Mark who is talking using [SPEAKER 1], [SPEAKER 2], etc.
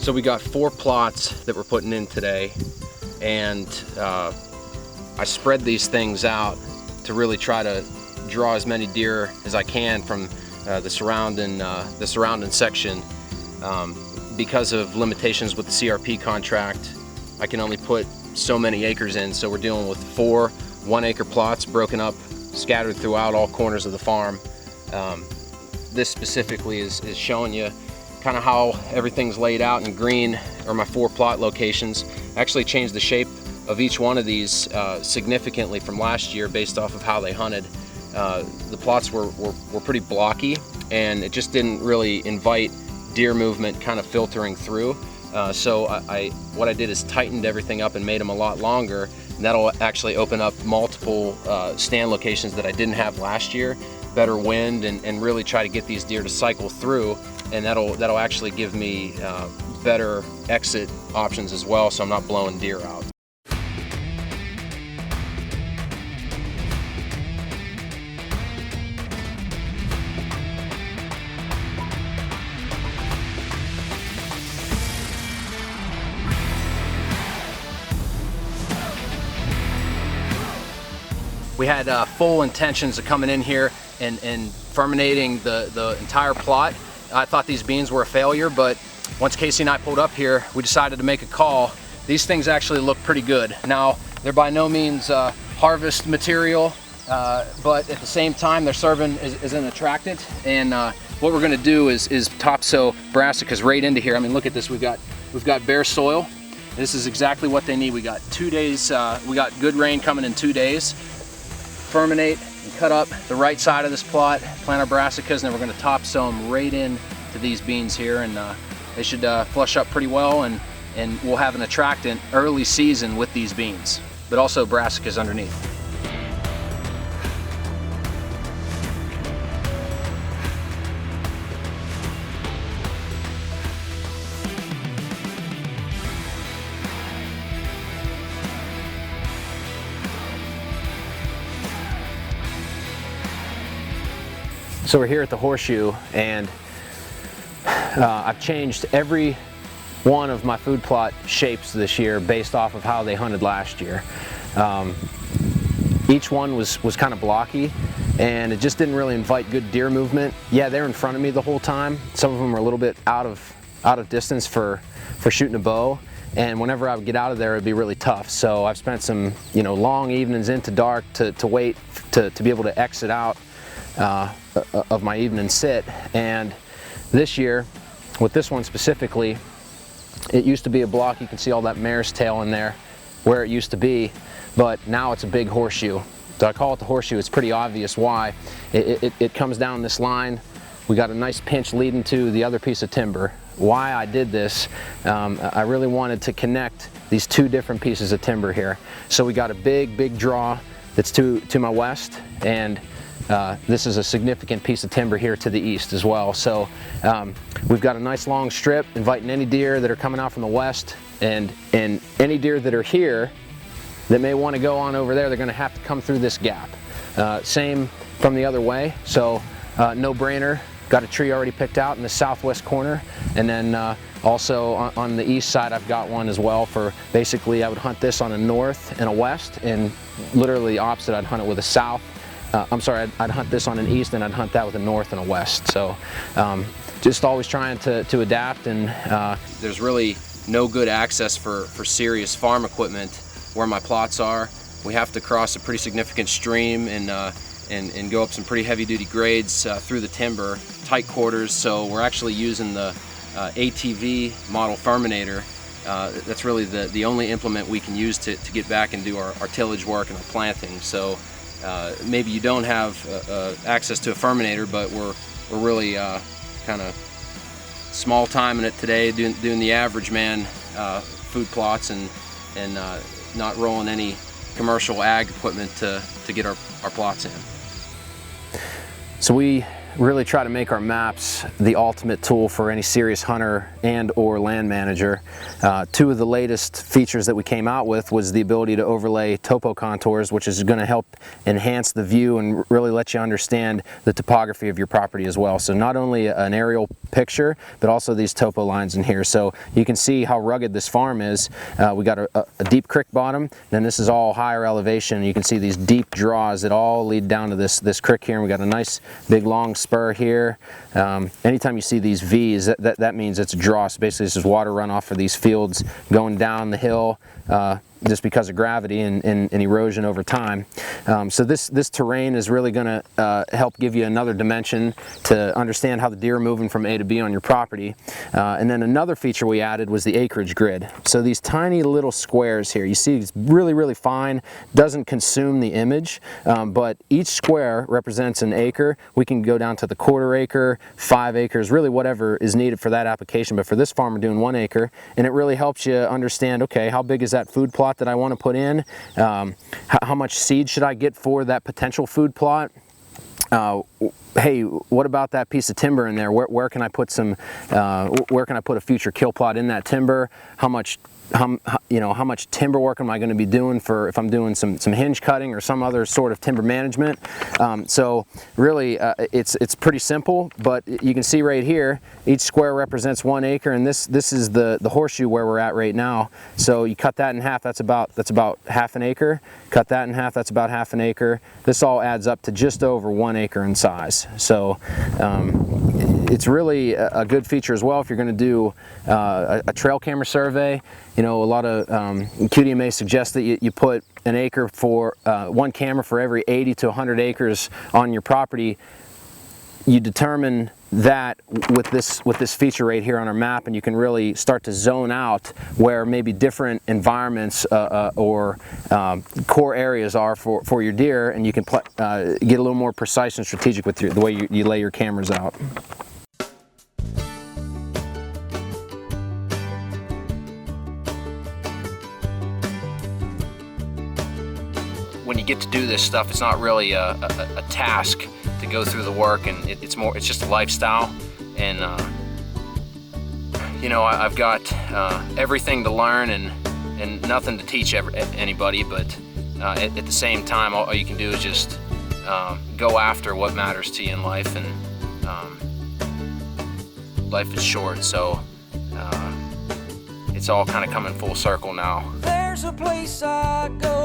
[SPEAKER 1] So we got 4 plots that we're putting in today, and I spread these things out to really try to draw as many deer as I can from the surrounding section. Because of limitations with the CRP contract, I can only put so many acres in, so we're dealing with 4 1-acre plots broken up, scattered throughout all corners of the farm. This specifically is showing you kind of how everything's laid out in green are my 4 plot locations. I actually changed the shape of each one of these significantly from last year based off of how they hunted. The plots were pretty blocky, and it just didn't really invite deer movement kind of filtering through. So what I did is tightened everything up and made them a lot longer, and that'll actually open up multiple stand locations that I didn't have last year, better wind, and really try to get these deer to cycle through, and that'll actually give me better exit options as well, so I'm not blowing deer out. We had full intentions of coming in here and ferminating the entire plot. I thought these beans were a failure, but once Casey and I pulled up here, we decided to make a call. These things actually look pretty good. Now, they're by no means harvest material, but at the same time, they're serving as an attractant. And what we're gonna do is topsoil brassicas right into here. I mean, look at this, we've got bare soil. This is exactly what they need. We got 2 days, we got good rain coming in 2 days. Ferminate and cut up the right side of this plot, plant our brassicas, and then we're going to topsoil them right in to these beans here, and they should flush up pretty well, and we'll have an attractant early season with these beans, but also brassicas underneath. So we're here at the Horseshoe, and I've changed every one of my food plot shapes this year based off of how they hunted last year. Each one was kind of blocky, and it just didn't really invite good deer movement. Yeah, they're in front of me the whole time. Some of them were a little bit out of distance for shooting a bow, and whenever I would get out of there, it'd be really tough. So I've spent some long evenings into dark to wait to be able to exit out of my evening sit. And this year, with this one specifically, it used to be a block. You can see all that mare's tail in there where it used to be, but now it's a big horseshoe. So I call it the Horseshoe. It's pretty obvious why. It comes down this line. We got a nice pinch leading to the other piece of timber. Why I did this, I really wanted to connect these 2 different pieces of timber here. So we got a big draw that's to my west, and this is a significant piece of timber here to the east as well. So we've got a nice long strip inviting any deer that are coming out from the west, and any deer that are here that may want to go on over there, they're going to have to come through this gap. Same from the other way, so no brainer. Got a tree already picked out in the southwest corner, and then also on the east side I've got one as well. For basically I would hunt this on a north and a west, and literally opposite I'd hunt it with a south. I'd hunt this on an east, and I'd hunt that with a north and a west. So just always trying to adapt, and there's really no good access for serious farm equipment where my plots are. We have to cross a pretty significant stream and go up some pretty heavy duty grades through the timber, tight quarters. So we're actually using the ATV model Firminator. That's really the only implement we can use to get back and do our tillage work and our planting. So maybe you don't have access to a Firminator, but we're really kind of small timing it today, doing the average man food plots, and not rolling any commercial ag equipment to get our plots in. So we really try to make our maps the ultimate tool for any serious hunter and or land manager. Two of the latest features that we came out with was the ability to overlay topo contours, which is going to help enhance the view and really let you understand the topography of your property as well. So not only an aerial picture, but also these topo lines in here. So you can see how rugged this farm is. We got a deep creek bottom, then this is all higher elevation. You can see these deep draws that all lead down to this creek here, and we got a nice big long spur here. Anytime you see these V's, that means it's a draw. So basically this is water runoff for these fields going down the hill, just because of gravity and erosion over time. So this terrain is really going to help give you another dimension to understand how the deer are moving from A to B on your property. And then another feature we added was the acreage grid. So these tiny little squares here, you see it's really fine, doesn't consume the image, but each square represents an acre. We can go down to the 1/4 acre, 5 acres, really whatever is needed for that application. But for this farm, we're doing 1 acre, and it really helps you understand, okay, how big is that food plot that I want to put in? How much seed should I get for that potential food plot? Hey, what about that piece of timber in there? Where can I put some? Where can I put a future kill plot in that timber? How much timber work am I going to be doing for if I'm doing some hinge cutting or some other sort of timber management? So really, it's pretty simple, but you can see right here, each square represents 1 acre, and this is the horseshoe where we're at right now. So you cut that in half, that's about half an acre. Cut that in half, that's about half an acre. This all adds up to just over 1 acre in size. So it's really a good feature as well if you're going to do a trail camera survey. You know, a lot of QDMA suggests that you put an acre for 1 camera for every 80 to 100 acres on your property. You determine that with this feature right here on our map, and you can really start to zone out where maybe different environments or core areas are for your deer, and you can get a little more precise and strategic with the way you lay your cameras out. When you get to do this stuff, it's not really a task to go through the work, and it's just a lifestyle. And you know, I've got everything to learn and nothing to teach anybody, but at the same time, all you can do is just go after what matters to you in life, and life is short, so it's all kind of coming full circle now. There's a place I go